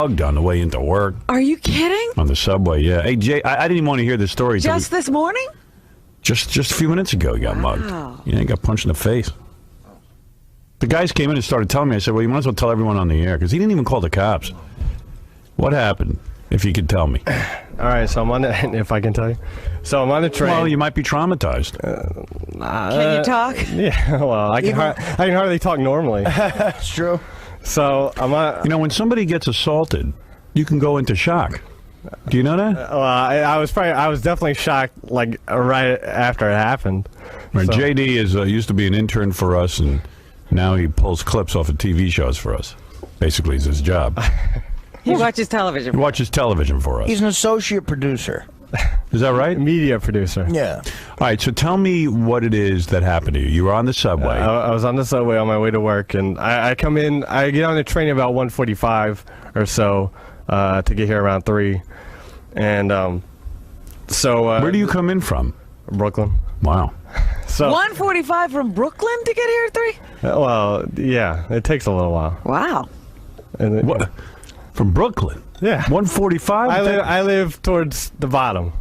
mugged on the way into work. Are you kidding? On the subway, yeah. Hey, Jay, I didn't even want to hear this story. Just this morning? Just a few minutes ago, he got mugged. Yeah, he got punched in the face. The guys came in and started telling me. I said, well, you might as well tell everyone on the air, because he didn't even call the cops. What happened, if you could tell me? All right, so I'm on the, if I can tell you. So I'm on the train. Well, you might be traumatized. Can you talk? Yeah, well, I can hardly talk normally. It's true. So I'm on. You know, when somebody gets assaulted, you can go into shock. Do you know that? Well, I was definitely shocked, like right after it happened. Right, So. JD is used to be an intern for us, and now he pulls clips off of TV shows for us. Basically, it's his job. He watches television. He watches television for us. He's an associate producer. Is that right? Media producer. Yeah. All right, so tell me what it is that happened to you. You were on the subway. I was on the subway on my way to work, and I come in. I get on the train about 1:45 or so to get here around 3. And so Where do you come in from? Brooklyn. Wow. So 1:45 from Brooklyn to get here at 3? well, yeah, it takes a little while. Wow. And it, What? From Brooklyn? Yeah. 1:45? I live towards the bottom.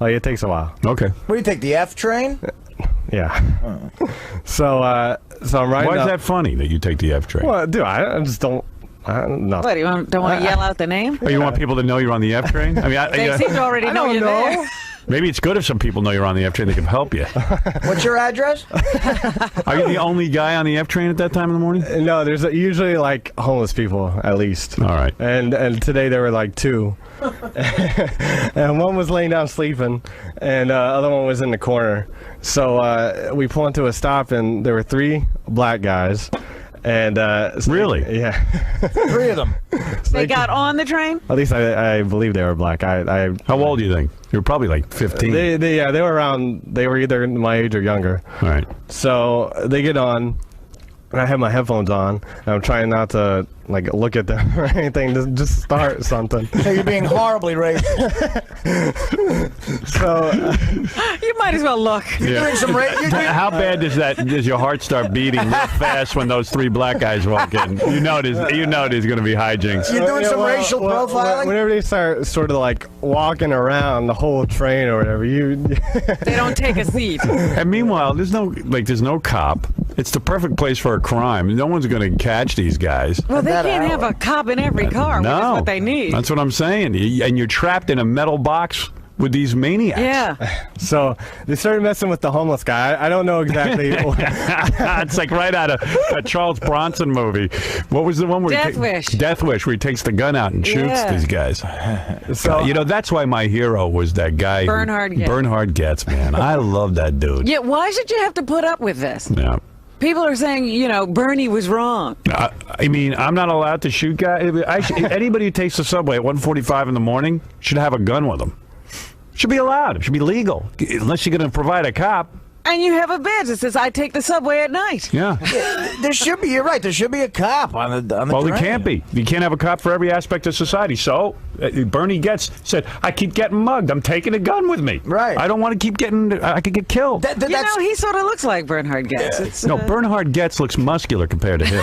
Like it takes a while. Okay. What do you take, the F train? Yeah. So I'm riding. Why is up. that funny that you take the F train? Well, dude, I just don't. I don't know. What, you don't want to yell out the name? Oh, you want people to know you're on the F train? I mean, They seem to already know you're there. maybe it's good if some people know you're on the F train. They can help you. What's your address? Are you the only guy on the F train at that time in the morning? No, there's usually like homeless people at least. All right. And today there were like 2, and one was laying down sleeping, and the other one was in the corner. So we pull into a stop, and there were 3 black guys. And so Really? yeah. 3 of them. They got on the train? At least I believe they were black. I How old do you think? You were probably like 15. They were around. They were either my age or younger. All right. So they get on. And I have my headphones on, and I'm trying not to like look at them or anything. Just start something. Hey, you're being horribly racist. So You might as well look. Yeah. Doing some How bad does your heart start beating real fast when those 3 black guys walk in? You know there's going to be hijinks. You're doing some racial profiling? Whenever they start sort of like walking around the whole train or whatever, They don't take a seat. And meanwhile, there's no cop. It's the perfect place for a crime. No one's going to catch these guys. Well, they That can't hour. have a cop in every car, which is No, what they need. That's what I'm saying. And you're trapped in a metal box with these maniacs. Yeah. So they started messing with the homeless guy. I don't know exactly. It's like right out of a Charles Bronson movie. What was the one where Death Wish. Death Wish, where he takes the gun out and shoots Yeah. these guys. So You know, that's why my hero was that guy. Bernhard Goetz. Bernhard Goetz, man. I love that dude. Yeah, why should you have to put up with this? Yeah. People are saying, Bernie was wrong. I mean, I'm not allowed to shoot guys. Anybody who takes the subway at 1:45 in the morning should have a gun with them. Should be allowed. It should be legal, unless you're going to provide a cop. And you have a badge that says, I take the subway at night. Yeah. There should be, you're right, there should be a cop on the Well, train. there can't be. You can't have a cop for every aspect of society. So, Bernie Goetz said, I keep getting mugged. I'm taking a gun with me. Right. I don't want to keep getting, I could get killed. He sort of looks like Bernhard Goetz. It's, No, Bernhard Goetz looks muscular compared to him.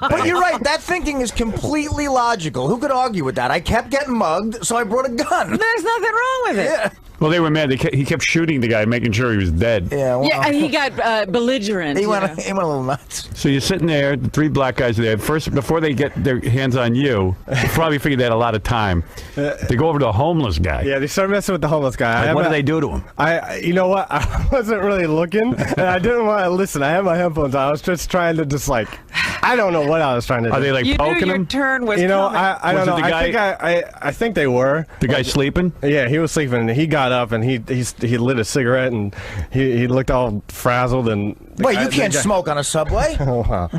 But you're right, that thinking is completely logical. Who could argue with that? I kept getting mugged, so I brought a gun. There's nothing wrong with it. Yeah. Well, they were mad. He kept shooting the guy, making sure he was dead. Yeah, well, Yeah, and he got belligerent. he you went know. a little nuts. So you're sitting there, the 3 black guys are there. First, before they get their hands on you, they probably figured they had a lot of time. They go over to a homeless guy. yeah, they started messing with the homeless guy. Like, what do they do to him? You know what? I wasn't really looking, and I didn't want to listen. I had my headphones on. I was just trying to I don't know what I was trying to do. Are they like You knew poking your him? turn was You know, coming. I don't Was it know. the I think I think they were. The guy sleeping? Yeah, he was sleeping, and he got up, and he lit a cigarette, and he looked all frazzled. And Wait, you can't smoke on a subway? Oh, wow.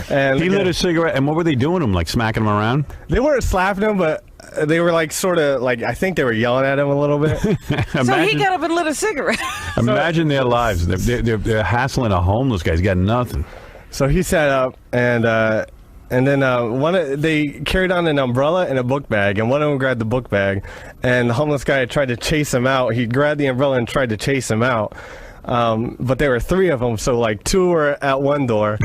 And He lit a cigarette, and what were they doing to him? Like smacking him around? They weren't slapping him, but they were like sort of like I think they were yelling at him a little bit. So he got up and lit a cigarette. Imagine their lives. They're hassling a homeless guy. He's got nothing. So he sat up, and then they carried on an umbrella and a book bag, and one of them grabbed the book bag, and the homeless guy tried to chase him out. He grabbed the umbrella and tried to chase him out. but there were 3 of them, so like 2 were at one door,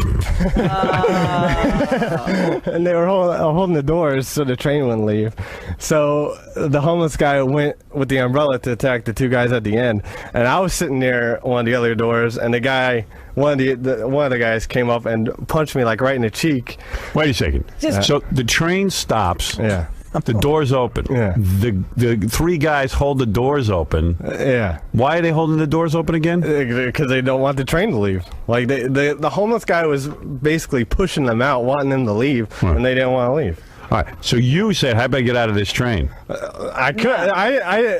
and they were holding the doors so the train wouldn't leave. So the homeless guy went with the umbrella to attack the 2 guys at the end, and I was sitting near one of the other doors, and the guy, one of the guys came up and punched me like right in the cheek. Wait a second. So the train stops. Yeah. The doors open. Yeah. The 3 guys hold the doors open. Yeah. Why are they holding the doors open again? Because they don't want the train to leave. Like the homeless guy was basically pushing them out, wanting them to leave, and they didn't want to leave. All right. So you said, "How about I get out of this train?" I could.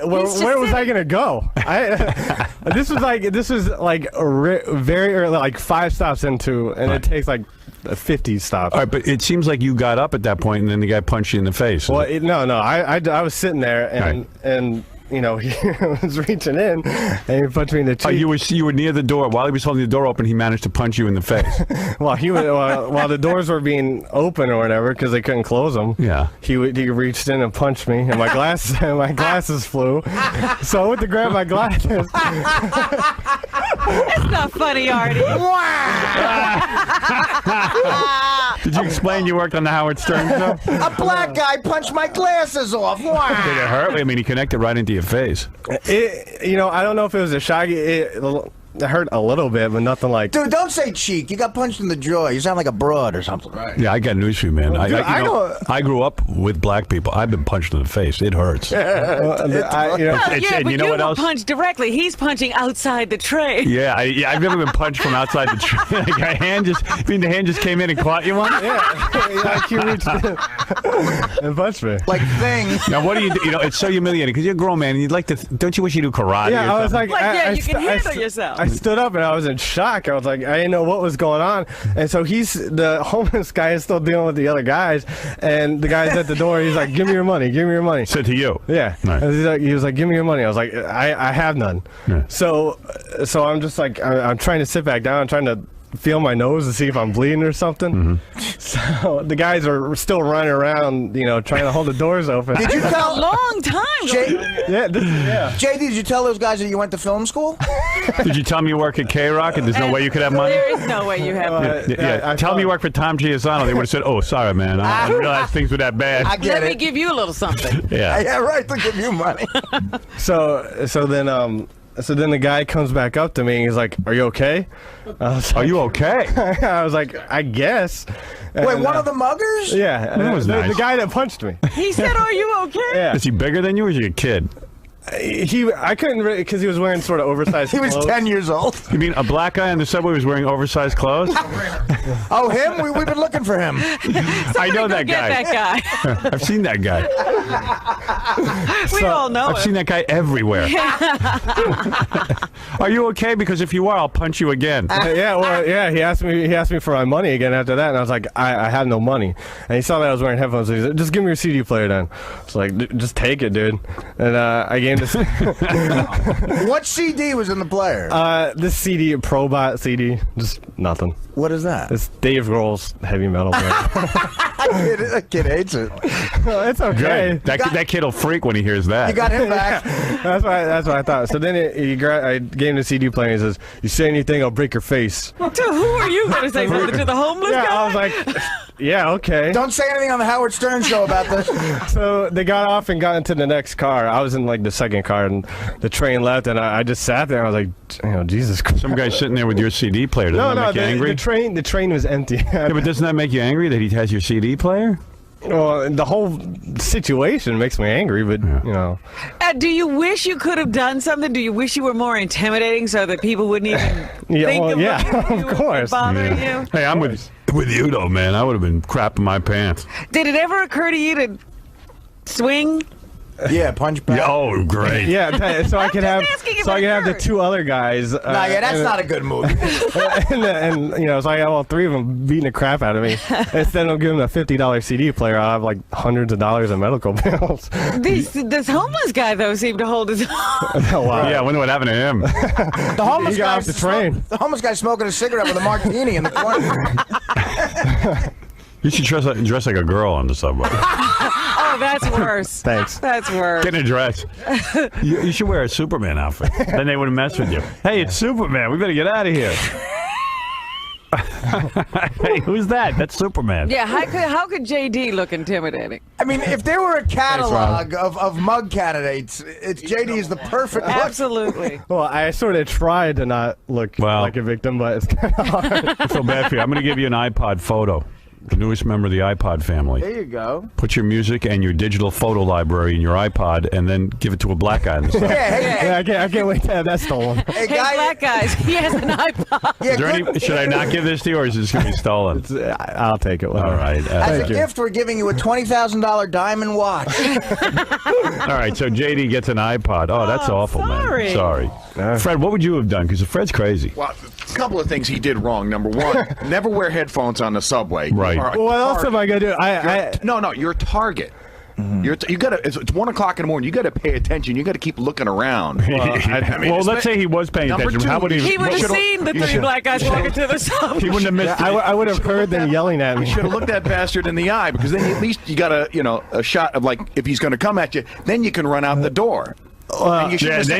Where was I gonna go? This was like very early, like 5 stops into, and it takes like 50 stops. All right, but it seems like you got up at that point, and then the guy punched you in the face. Well, no. I was sitting there, and you know, he was reaching in, and he punched me in the cheek. You were near the door. While he was holding the door open, he managed to punch you in the face. Well, while the doors were being open or whatever, because they couldn't close them. Yeah. He reached in and punched me, and my glasses flew. So I went to grab my glasses. It's not funny, Artie. Did you explain you worked on the Howard Stern show? A black guy punched my glasses off. Did it hurt? I mean, he connected right into your face. You know, I don't know if it was a shock. It hurt a little bit, but nothing like. Dude, don't say cheek. You got punched in the jaw. You sound like a broad or something. Right. Yeah, I got news for you, man. Dude, I grew up with black people. I've been punched in the face. It hurts. But And you know what else? Punched directly. He's punching outside the train. Yeah, I've never been punched from outside the train. Like the hand just came in and caught you one. Yeah, like you reached in and punched me. Like thing. Now, what do you do? You know, it's so humiliating because you're a grown man and you'd like to. Don't you wish you do karate? Yeah, I was like, you can handle yourself. I stood up and I was in shock. I was like, I didn't know what was going on. And so the homeless guy is still dealing with the other guys, and the guy's at the door. He's like, "Give me your money. Give me your money." Said to you. Yeah. Right. And he was like, "Give me your money." I was like, I have none. Yeah. So I'm just like, I'm trying to sit back down. I'm trying to feel my nose to see if I'm bleeding or something. So the guys are still running around, you know, trying to hold the doors open. Did you A tell long time. Yeah. JD, did you tell those guys that you went to film school? Did you tell them you work at K-Rock and there's no way you could have money? There is no way you have money. Tell them you work for Tom Giussano. They would have said, "Oh, sorry, man. I didn't realize things were that bad." I get Let me it. give you a little something. Yeah. Yeah, right. They'll give you money. So then the guy comes back up to me and he's like, "Are you okay?" Are you okay? I was like, "I guess." Wait, And, one of the muggers? Yeah, That was nice. the guy that punched me. He said, "Are you okay?" Yeah, Is he bigger than you or is he a kid? I couldn't really because he was wearing sort of oversized. He was clothes. 10 years old. You mean a black guy on the subway was wearing oversized clothes? Oh, him? We've been looking for him. I know Go that get guy. that guy. I've seen that guy. We all know I've seen that guy everywhere. Are you okay? Because if you are, I'll punch you again. Yeah. He asked me for my money again after that, and I was like, I have no money. And he saw that I was wearing headphones. So he said, "Just give me your CD player then." It's like, just take it, dude. And I gave him this. What CD was in the player? This CD, Probot CD, just nothing. What is that? It's Dave Grohl's heavy metal band. That kid hates it. It's okay. Good. That kid will freak when he hears that. You got him back. That's what I thought. So then I gave him the CD player and he says, "You say anything, I'll break your face." To who are you going to say something to? The homeless Yeah, guy? I was like, yeah, okay. Don't say anything on the Howard Stern show about this. So they got off and got into the next car. I was in like the second car, and the train left, and I just sat there. I was like, Jesus Christ. Some guy sitting there with your CD player. Doesn't that make you angry? The train was empty. Yeah, but doesn't that make you angry that he has your CD player? Well, the whole situation makes me angry, but you know. Do you wish you could have done something? Do you wish you were more intimidating so that people wouldn't even think of looking at you of course. bothering you? Hey, I'm with you though, man. I would have been crapping my pants. Did it ever occur to you to swing? Yeah, punch back. Yeah, oh, great. Yeah, so I could have asking if I it could have the hurt. 2 other guys. That's not a good move. and you know, so I got all 3 of them beating the crap out of me. Instead of giving them a $50 CD player, I'll have like hundreds of dollars in medical bills. This homeless guy, though, seemed to hold his own. Oh, wow. Yeah, I wonder what happened to him. The homeless He got guy off the train. The homeless guy smoking a cigarette with a martini in the corner. You should dress like a girl on the subway. Oh, That's worse. Thanks. That's worse. Get in a dress. You should wear a Superman outfit. Then they wouldn't mess with you. Hey, it's Superman. We better get out of here. Hey, who's that? That's Superman. Yeah, how could JD look intimidating? I mean, if there were a catalog of mug candidates, JD is the perfect look. Absolutely. Well, I sort of tried to not look like a victim, but it's kind of hard. I feel bad for you. I'm going to give you an iPod photo. The newest member of the iPod family. There you go. Put your music and your digital photo library in your iPod, and then give it to a black guy on the side. I can't wait to have that stolen. Hey, Black guys, he has an iPod. Should I not give this to you, or is this going to be stolen? I'll take it. Whatever. All right. As a gift, we're giving you a $20,000 diamond watch. All right, so JD gets an iPod. Oh, that's awful, sorry. man. Sorry. Fred, what would you have done? Because Fred's crazy. Well, a couple of things he did wrong. Number one, never wear headphones on the subway. Right. What else am I going to do? No, you're a target. You gotta. It's 1 o'clock in the morning. You gotta pay attention. You gotta keep looking around. Well, let's say he was paying attention. Two, How would He would have seen the 3 black guys walking to the subway. He wouldn't have missed it. I would have heard them yelling at me. You should have looked that bastard in the eye, because then at least you got a shot of, like, if he's gonna come at you, then you can run out the door. Then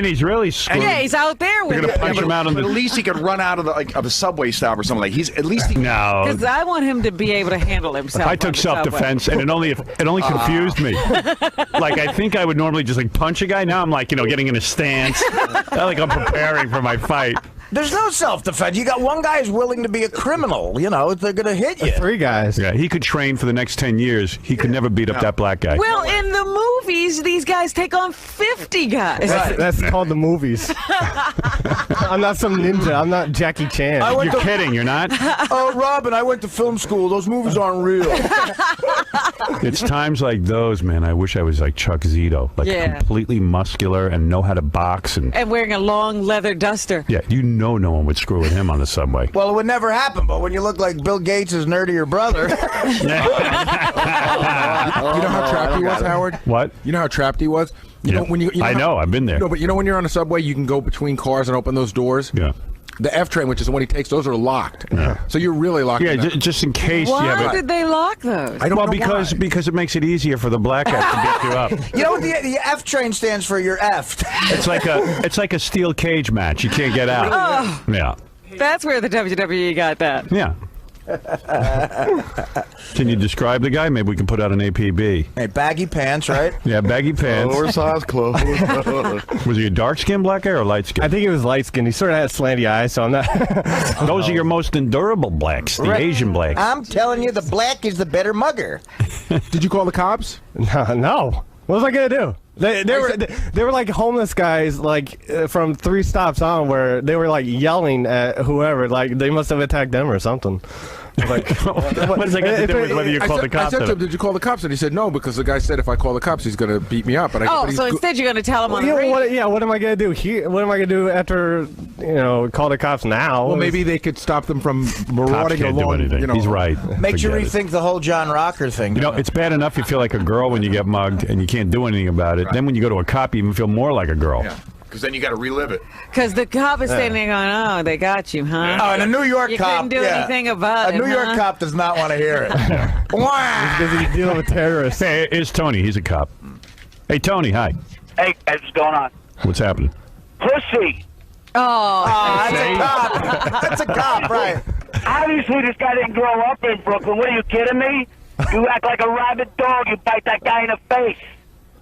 he's really screwed. Yeah, he's out there You're with gonna punch him out on But the. at least he could run out of of a subway stop or something. Like he's at least. No. Because I want him to be able to handle himself. I took self-defense, and it only confused me. Like, I think I would normally just like punch a guy. Now I'm like, getting in a stance, like I'm preparing for my fight. There's no self-defense. You got one guy who's willing to be a criminal. They're going to hit you. 3 guys. Yeah, he could train for the next 10 years. He could never beat up that black guy. Well, in the movies, these guys take on 50 guys. That's called the movies. I'm not some ninja. I'm not Jackie Chan. You're kidding, you're not? Oh, Robin, I went to film school. Those movies aren't real. It's times like those, man. I wish I was like Chuck Zito, like completely muscular and know how to box and wearing a long leather duster. Yeah, no one would screw with him on the subway. Well, it would never happen, but when you look like Bill Gates' nerdier brother. You know how trapped he was, Howard? What? You know how trapped he was? I know, I've been there. No, but when you're on a subway, you can go between cars and open those doors. Yeah. The F train, which is the one he takes, those are locked. Yeah. So you're really locked. Yeah, in just in case you have Why did they lock those? I don't know because it makes it easier for the black guy to beat you up. You know what the F train stands for? You're effed. It's like a steel cage match. You can't get out. Oh. Yeah. That's where the WWE got that. Yeah. Can you describe the guy? Maybe we can put out an APB. Hey, baggy pants, right? Yeah, baggy pants. Oversized clothes. Was he a dark-skinned black guy or light-skinned? I think he was light-skinned. He sort of had slanty eyes, so I'm not... Those are your most endurable blacks, the Asian blacks. I'm telling you, the black is the better mugger. Did you call the cops? No. What was I going to do? They were like homeless guys, like from 3 stops on, where they were like yelling at whoever, like they must have attacked them or something. Like, what does that got to do with whether you call the cops? I said to him, "Did you call the cops?" And he said, "No, because the guy said if I call the cops, he's going to beat me up." But so instead you're going to tell him on the radio. What am I going to do here? What am I going to do after call the cops now? Well, maybe they could stop them from marauding Cops can't do anything. He's right. Makes you Forget rethink the whole John Rocker thing. It's bad enough you feel like a girl when you get mugged and you can't do anything about it. Right. Then when you go to a cop, you even feel more like a girl. Yeah. Because then you got to relive it. Because the cop is standing there going, "Oh, they got you, huh?" Oh, and a New York you cop. couldn't do anything about it. A New York cop does not want to hear it. He's busy dealing with terrorists. Hey, it's Tony. He's a cop. Hey, Tony. Hi. Hey, guys, what's going on? What's happening? Pussy. Oh, that's a cop. That's a cop, right? Obviously, this guy didn't grow up in Brooklyn. What, are you kidding me? You act like a rabid dog. You bite that guy in the face.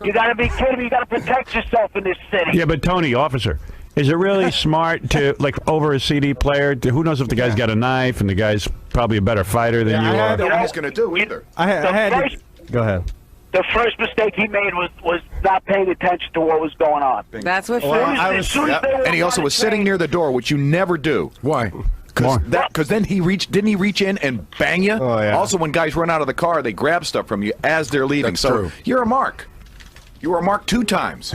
You got to be kidding me. You got to protect yourself in this city. Yeah, but Tony, officer, is it really smart to, like, over a CD player? Who knows if the guy's got a knife and the guy's probably a better fighter than you I are? don't know what he's going to do either. Go ahead. The first mistake he made was not paying attention to what was going on. that's what. And he also was sitting near the door, which you never do. Why? Because then didn't he reach in and bang you? Oh, yeah. Also, when guys run out of the car, they grab stuff from you as they're leaving. That's so true. You're a mark. You were marked 2 times.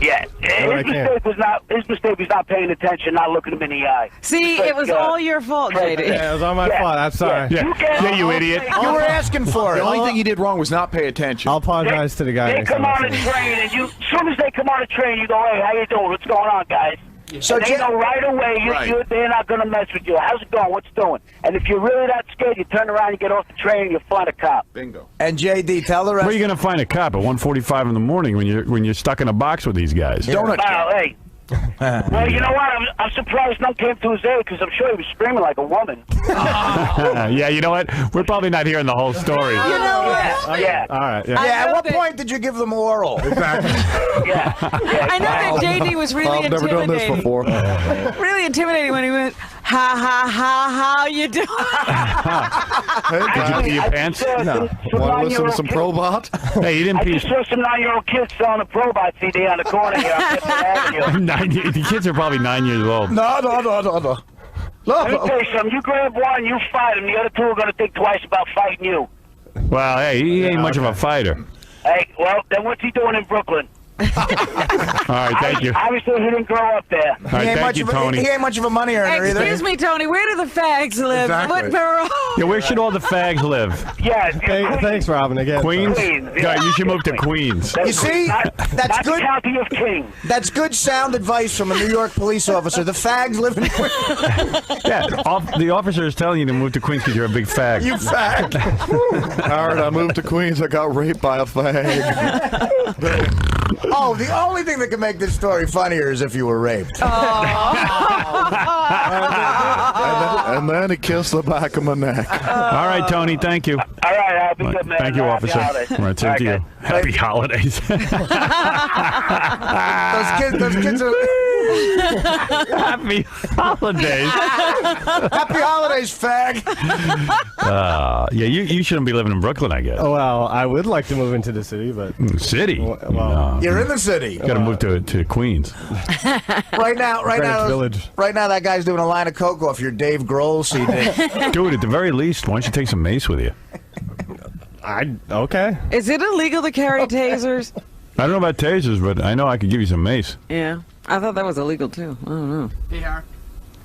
Yeah, his mistake was not paying attention, not looking him in the eye. See, it was all your fault, JD. Yeah, it was all my fault. I'm sorry. Yeah, you idiot. You were asking for The it. only thing you did wrong was not pay attention. I'll apologize to the guy. They next come time I on a see him. train, and as soon as they come on a train, you go, "Hey, how you doing? What's going on, guys?" So and they know right away they're not going to mess with you. How's it going? What's doing? And if you're really that scared, you turn around, you get off the train, and you find a cop. Bingo. And JD, tell the rest. Where are you going to find a cop at 1:45 in the morning when you're stuck in a box with these guys? Donut. Wow, hey. Well, you know what? I'm surprised none came to his aid because I'm sure he was screaming like a woman. Yeah, you know what? We're probably not hearing the whole story. You know what? Yeah. All right. Yeah. Yeah, at what that- point did you give them oral? Exactly. Yeah. I know that JD was really I've never done this intimidating. before. Really intimidating when he went, ha ha ha, how you doing? Did you pee your pants? No. Want to listen to some Probot? Hey, you didn't I pee. just saw some 9-year-old kids selling a Probot CD on the corner here on Fifth Avenue. The kids are probably 9 years old. No. Let me tell you something. You grab one, you fight him. The other two are going to think twice about fighting you. Well, hey, he ain't much of a fighter. Hey, well, then what's he doing in Brooklyn? All right, thank you. Obviously, he didn't grow up there. All right, thank you, Tony. He ain't much of a money earner either. Excuse me, Tony, where do the fags live? Exactly. What borough? Yeah, where should all the fags live? Yeah. Thanks, Robin. Again. Queens? Queens, yeah. God, you should move to Queens. You see, that's not good. the county of King. That's good sound advice from a New York police officer. The fags live in Queens. Yeah, the officer is telling you to move to Queens because you're a big fag. You fag. Howard, I moved to Queens. I got raped by a fag. Oh, the only thing that can make this story funnier is if you were raped. and then he kissed the back of my neck. All right, Tony, thank you. All right, I'll be good, man. Thank you, Happy officer. holidays. All right, same to you. Happy holidays. Those kids are. Happy holidays. Happy holidays, fag. Yeah, you shouldn't be living in Brooklyn, I guess. Oh, well, I would like to move into the city, but City. Well, No. You're in the city. Got to move to Queens. Right now, Greenwich Village. right now, that guy's doing a line of coke off your Dave Grohl CD. Dude, at the very least, why don't you take some mace with you? Okay. Is it illegal to carry tasers? I don't know about tasers, but I know I could give you some mace. Yeah. I thought that was illegal, too. I don't know. Hey, Howard.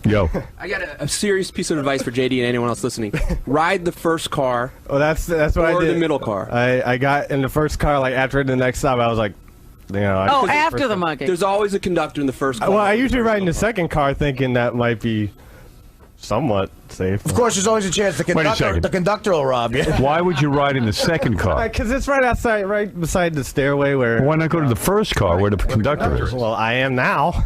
Yo. I got a serious piece of advice for JD and anyone else listening. Ride the first car Well, that's what I or did. the middle car. I got in the first car, like after the next stop, I was like, you know. Oh, I after the mugging. There's always a conductor in the first car. Well, I usually ride in the second car, thinking that might be somewhat safe. Of course, there's always a chance the Wait a second. conductor will rob you. Why would you ride in the second car? Because it's right outside, right beside the stairway where. Why not go to the first car where the conductor is? Well, I am now.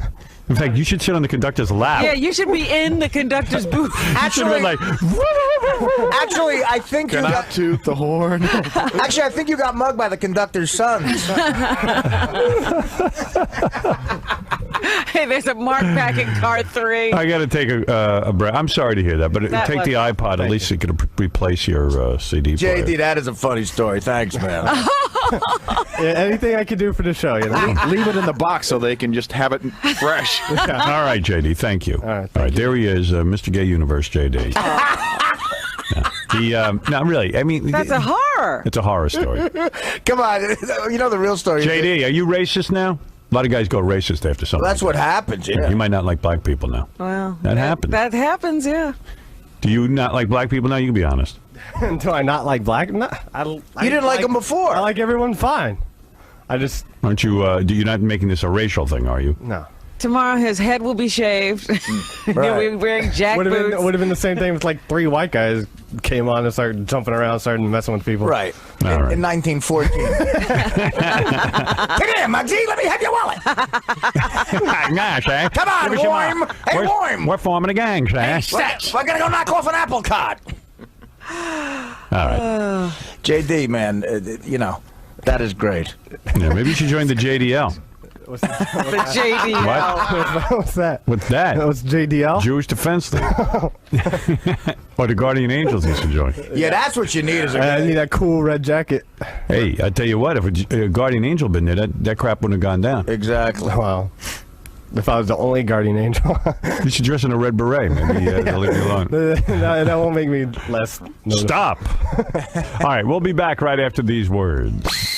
In fact, you should sit on the conductor's lap. Yeah, you should be in the conductor's booth. Actually, like, actually, I think you Can I got. toot the horn? Actually, I think you got mugged by the conductor's sons. Hey, there's a mark back in car 3. I got to take a break. I'm sorry to hear that, but That take the was- iPod. At least it could replace your CD player. JD, that is a funny story. Thanks, man. Yeah, anything I could do for the show, you know. Leave it in the box so they can just have it fresh. All right, JD, thank you. right, All right, there he is, Mr. Gay Universe, JD. No, really, I mean... That's a horror. It's a horror story. Come on, you know the real story. JD, are you racist now? A lot of guys go racist after something. That's what happens. Yeah. You might not like black people now. Well, That happens. That happens, yeah. Do you not like black people now? You can be honest. Do I not like black? No, You didn't like them before. I like everyone fine. I just Aren't you? You're not making this a racial thing, are you? no. Tomorrow his head will be shaved. He'll be wearing jack Would boots. have been the same thing if like 3 white guys came on and started jumping around, started messing with people. Right. All right. In 1914. Take it in, Muggsy. Let me have your wallet. Gosh, eh? Come on, Give us your Worm. mouth. Hey, We're- Worm. We're forming a gang, eh? We're going to go knock off an apple cart. All right. JD, man, you know, that is great. Yeah, maybe you should join the JDL. What's, the JD. What? what's that? What's that? What's JDL? Jewish Defense League. Or the Guardian Angels you should join. Yeah, that's what you need as a I need that cool red jacket. Hey, I tell you what, if a Guardian Angel been there, that crap wouldn't have gone down. Exactly. Wow. If I was the only guardian angel, You should dress in a red beret. Maybe they'll leave you alone. that won't make me less. Stop. All right, we'll be back right after these words.